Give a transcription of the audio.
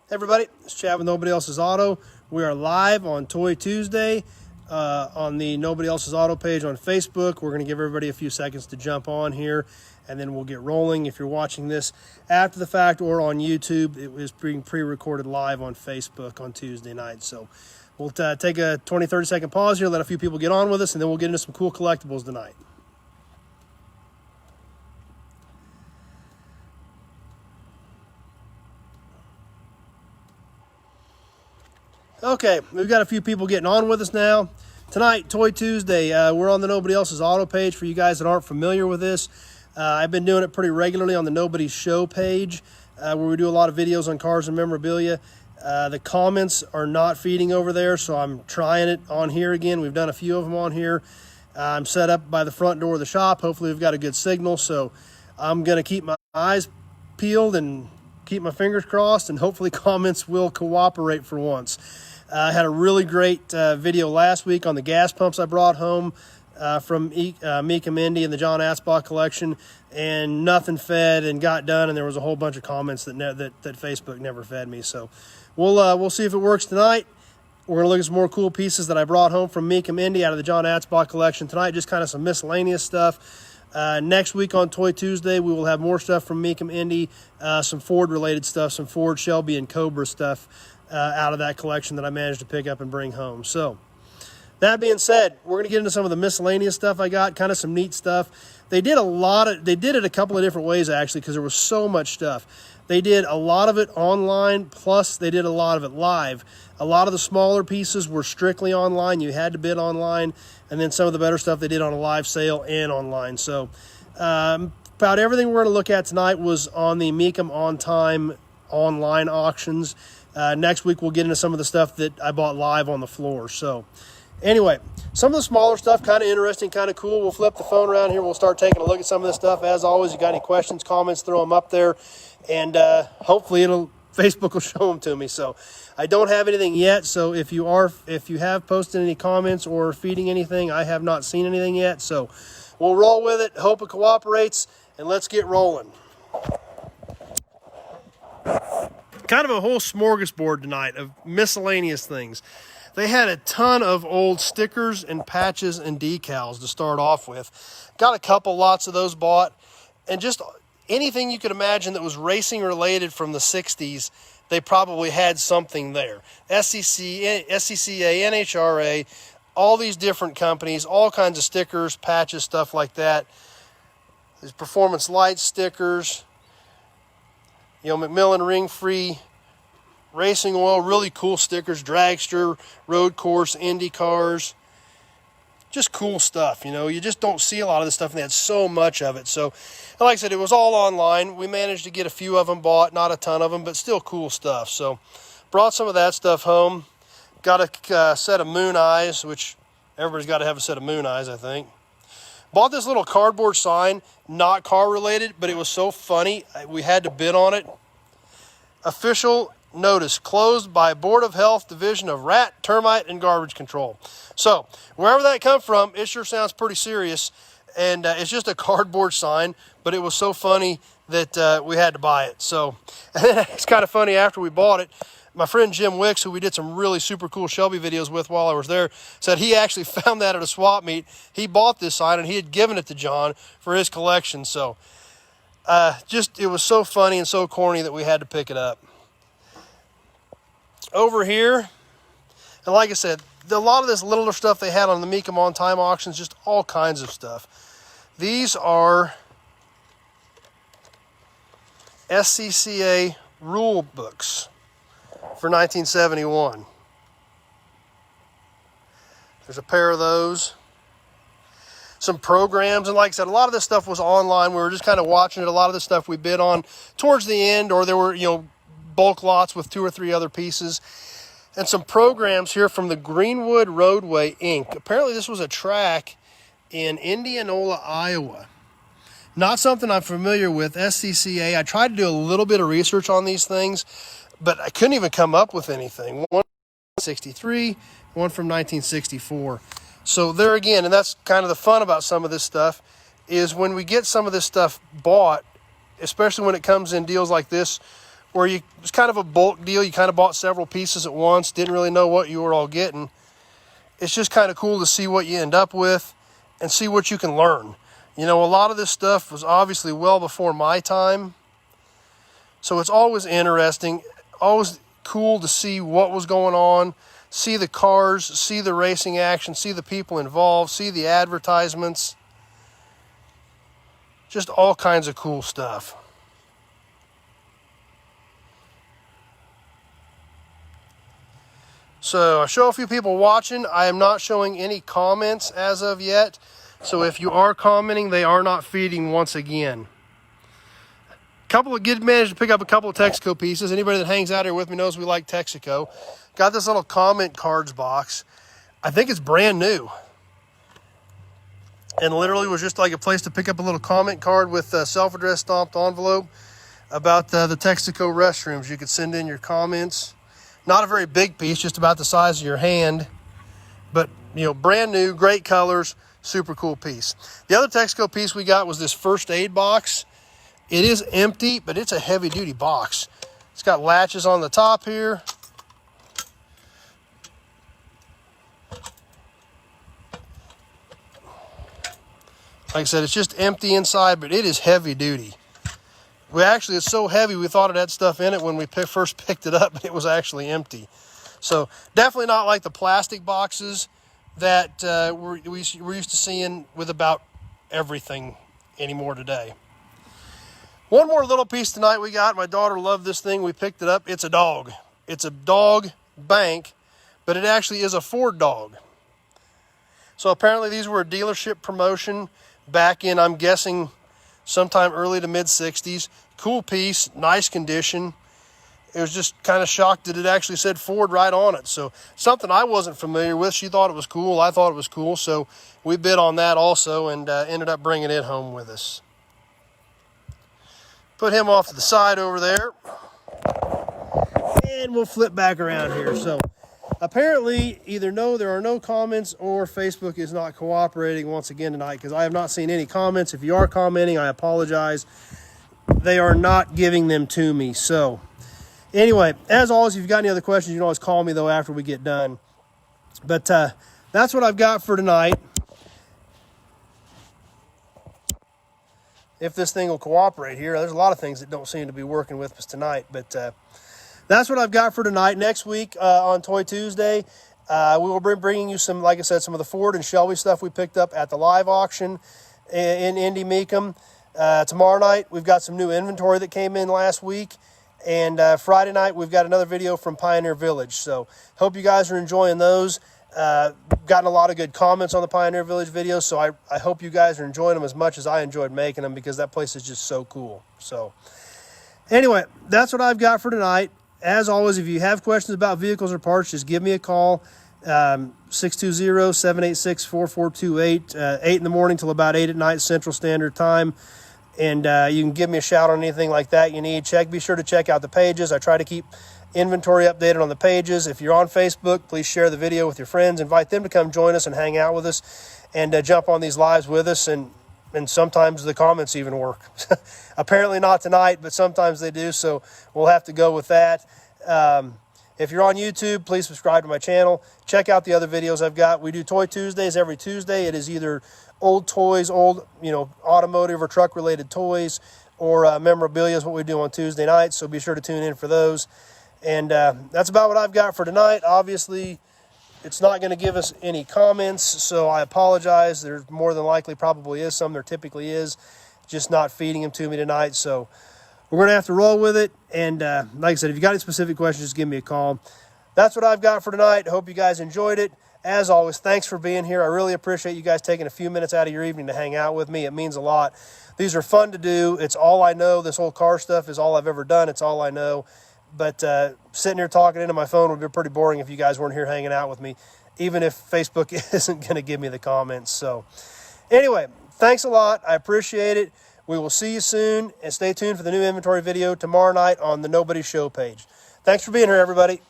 Everybody, it's Chad with Nobody Else's Auto. We are live on Toy Tuesday on the Nobody Else's Auto page on Facebook. We're going to give everybody a few seconds to jump on here, and then we'll get rolling. If you're watching this after the fact or on YouTube, it was being pre-recorded live on Facebook on Tuesday night. So we'll take a 20, 30-second pause here, let a few people get on with us, and then we'll get into some cool collectibles tonight. Okay, we've got a few people getting on with us now. Tonight, Toy Tuesday, we're on the Nobody Else's Auto page for you guys that aren't familiar with this. I've been doing it pretty regularly on the Nobody's Show page, where we do a lot of videos on cars and memorabilia. The comments are not feeding over there, so I'm trying it on here again. We've done a few of them on here. I'm set up by the front door of the shop. Hopefully we've got a good signal, so I'm going to keep my eyes peeled and keep my fingers crossed, and hopefully comments will cooperate for once. I had a really great video last week on the gas pumps I brought home from Mecum Indy and the John Atzbach collection, and nothing fed and got done, and there was a whole bunch of comments that Facebook never fed me. So we'll see if it works tonight. We're going to look at some more cool pieces that I brought home from Mecum Indy out of the John Atzbach collection tonight, just kind of some miscellaneous stuff. Next week on Toy Tuesday, we will have more stuff from Mecum Indy, some Ford-related stuff, some Ford, Shelby, and Cobra stuff out of that collection that I managed to pick up and bring home. So that being said, we're going to get into some of the miscellaneous stuff I got, kind of some neat stuff. They did it a couple of different ways, actually, because there was so much stuff. They did a lot of it online, plus they did a lot of it live. A lot of the smaller pieces were strictly online. You had to bid online. And then some of the better stuff they did on a live sale and online. So about everything we're going to look at tonight was on the Mecum On Time online auctions. Next week we'll get into some of the stuff that I bought live on the floor. So anyway, some of the smaller stuff, kind of interesting, kind of cool. We'll flip the phone around here. We'll start taking a look at some of this stuff. As always, you got any questions, comments, throw them up there. And hopefully Facebook will show them to me. So I don't have anything yet. So if you have posted any comments or feeding anything, I have not seen anything yet. So we'll roll with it. Hope it cooperates, and let's get rolling. Kind of a whole smorgasbord tonight of miscellaneous things. They had a ton of old stickers and patches and decals to start off with. Got a couple lots of those bought, and just anything you could imagine that was racing related from the 60s, they probably had something there. SCCA, NHRA, all these different companies, all kinds of stickers, patches, stuff like that. There's Performance Light stickers, McMillan ring-free racing oil, really cool stickers, dragster, road course, Indy cars. Just cool stuff, You just don't see a lot of this stuff, and they had so much of it. So, like I said, it was all online. We managed to get a few of them bought, not a ton of them, but still cool stuff. So, brought some of that stuff home. Got a set of moon eyes, which everybody's got to have a set of moon eyes, I think. Bought this little cardboard sign, not car related, but it was so funny, we had to bid on it. Official notice, closed by Board of Health Division of Rat, Termite, and Garbage Control. So, wherever that come from, it sure sounds pretty serious, and it's just a cardboard sign, but it was so funny that we had to buy it. So, it's kind of funny, after we bought it, my friend Jim Wicks, who we did some really super cool Shelby videos with while I was there, said he actually found that at a swap meet. He bought this sign, and he had given it to John for his collection. So, it was so funny and so corny that we had to pick it up. Over here, and like I said, a lot of this littler stuff they had on the Mecum On Time auctions, just all kinds of stuff. These are SCCA rule books for 1971. There's a pair of those. Some programs, and like I said, a lot of this stuff was online. We were just kind of watching it. A lot of this stuff we bid on towards the end, or there were, bulk lots with 2 or 3 other pieces. And some programs here from the Greenwood Roadway, Inc. Apparently this was a track in Indianola, Iowa. Not something I'm familiar with, SCCA. I tried to do a little bit of research on these things, but I couldn't even come up with anything. One from 1963, one from 1964. So there again, and that's kind of the fun about some of this stuff, is when we get some of this stuff bought, especially when it comes in deals like this, where it's kind of a bulk deal. You kind of bought several pieces at once, didn't really know what you were all getting. It's just kind of cool to see what you end up with and see what you can learn. You know, a lot of this stuff was obviously well before my time. So it's always interesting, always cool to see what was going on, see the cars, see the racing action, see the people involved, see the advertisements. Just all kinds of cool stuff. So I show a few people watching. I am not showing any comments as of yet. So if you are commenting, they are not feeding once again. Managed to pick up a couple of Texaco pieces. Anybody that hangs out here with me knows we like Texaco. Got this little comment cards box. I think it's brand new. And literally was just like a place to pick up a little comment card with a self-addressed stamped envelope about the Texaco restrooms. You could send in your comments. Not a very big piece, just about the size of your hand. But, you know, brand new, great colors, super cool piece. The other Texaco piece we got was this first aid box. It is empty, but it's a heavy-duty box. It's got latches on the top here. Like I said, it's just empty inside, but it is heavy-duty. It's so heavy, we thought it had stuff in it when we first picked it up, but it was actually empty. So definitely not like the plastic boxes that we're used to seeing with about everything anymore today. One more little piece tonight we got. My daughter loved this thing. We picked it up. It's a dog. It's a dog bank, but it actually is a Ford dog. So apparently these were a dealership promotion back in, I'm guessing, sometime early to mid-60s. Cool piece, nice condition. It was just kind of shocked that it actually said Ford right on it. So something I wasn't familiar with. She thought it was cool. I thought it was cool. So we bid on that also and ended up bringing it home with us. Put him off to the side over there. And we'll flip back around here. So apparently either there are no comments or Facebook is not cooperating once again tonight because I have not seen any comments. If you are commenting, I apologize. They are not giving them to me. So anyway, as always, if you've got any other questions, you can always call me, though, after we get done. But that's what I've got for tonight. If this thing will cooperate here. There's a lot of things that don't seem to be working with us tonight. But that's what I've got for tonight. Next week on Toy Tuesday, we will be bringing you some, like I said, some of the Ford and Shelby stuff we picked up at the live auction in Indy Mecum. Tomorrow night, we've got some new inventory that came in last week. And Friday night, we've got another video from Pioneer Village. So hope you guys are enjoying those. Gotten a lot of good comments on the Pioneer Village videos. So I hope you guys are enjoying them as much as I enjoyed making them because that place is just so cool. So anyway, that's what I've got for tonight. As always, if you have questions about vehicles or parts, just give me a call. 620-786-4428, 8 in the morning till about 8 at night Central Standard Time. And you can give me a shout on anything like that you need. Be sure to check out the pages. I try to keep inventory updated on the pages. If you're on Facebook, please share the video with your friends. Invite them to come join us and hang out with us and jump on these lives with us. And sometimes the comments even work. Apparently not tonight, but sometimes they do. So we'll have to go with that. If you're on YouTube, please subscribe to my channel. Check out the other videos I've got. We do Toy Tuesdays every Tuesday. It is either old toys, automotive or truck related toys, or memorabilia is what we do on Tuesday nights. So be sure to tune in for those. And that's about what I've got for tonight. Obviously, it's not going to give us any comments, so I apologize. There's more than likely probably is some. There typically is. Just not feeding them to me tonight. So we're going to have to roll with it. And like I said, if you got any specific questions, just give me a call. That's what I've got for tonight. Hope you guys enjoyed it. As always, thanks for being here. I really appreciate you guys taking a few minutes out of your evening to hang out with me. It means a lot. These are fun to do. It's all I know. This whole car stuff is all I've ever done. It's all I know. But sitting here talking into my phone would be pretty boring if you guys weren't here hanging out with me, even if Facebook isn't going to give me the comments. So anyway, thanks a lot. I appreciate it. We will see you soon, and stay tuned for the new inventory video tomorrow night on the Nobody Show page. Thanks for being here, everybody.